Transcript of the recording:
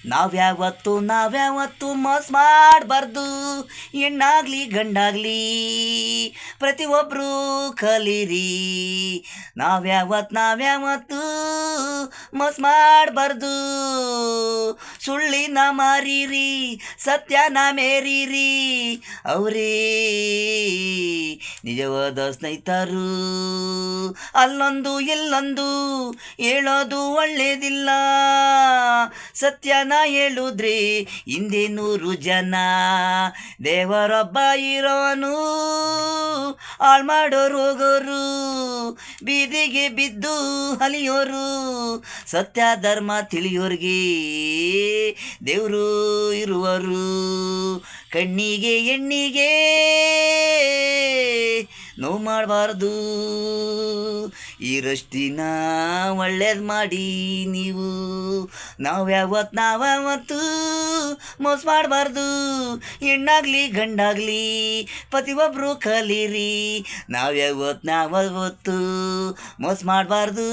ನಾವ್ಯಾವತ್ತು ಮೋಸ ಮಾಡಬಾರ್ದು. ಹೆಣ್ಣಾಗ್ಲಿ ಗಂಡಾಗ್ಲಿ ಪ್ರತಿಯೊಬ್ಬರು ಕಲೀರಿ. ನಾವ್ಯಾವತ್ತು ಮೋಸ ಮಾಡಬಾರ್ದು. ಸುಳ್ಳಿನ ಮಾರೀರಿ, ಸತ್ಯನ ಮೇರೀರಿ. ಅವರೇ ನಿಜವಾದ ಸ್ನೇಹಿತರು. ಅಲ್ಲೊಂದು ಇಲ್ಲೊಂದು ಹೇಳೋದು ಒಳ್ಳೇದಿಲ್ಲ. ಸತ್ಯನ ಹೇಳಿದ್ರೆ ಹಿಂದೆ 100 ಜನ. ದೇವರೊಬ್ಬ ಇರೋನು, ಹಾಳು ಮಾಡೋರು ಹೋಗೋರು, ಬೀದಿಗೆ ಬಿದ್ದು ಅಲಿಯೋರು. ಸತ್ಯ ಧರ್ಮ ತಿಳಿಯೋರ್ಗೆ ದೇವರು ಇರುವರು. ಕಣ್ಣಿಗೆ ಎಣ್ಣಿಗೆ ನೋವು ಮಾಡಬಾರ್ದು. ಇರಷ್ಟಿನ ಒಳ್ಳೇದು ಮಾಡಿ ನೀವು. ನಾವ್ಯಾವತ್ತು ಮೋಸ ಮಾಡಬಾರ್ದು. ಹೆಣ್ಣಾಗ್ಲಿ ಗಂಡಾಗ್ಲಿ ಪ್ರತಿಯೊಬ್ಬರು ಕಲೀರಿ. ನಾವ್ಯಾವತ್ತು ಮೋಸ ಮಾಡಬಾರ್ದು.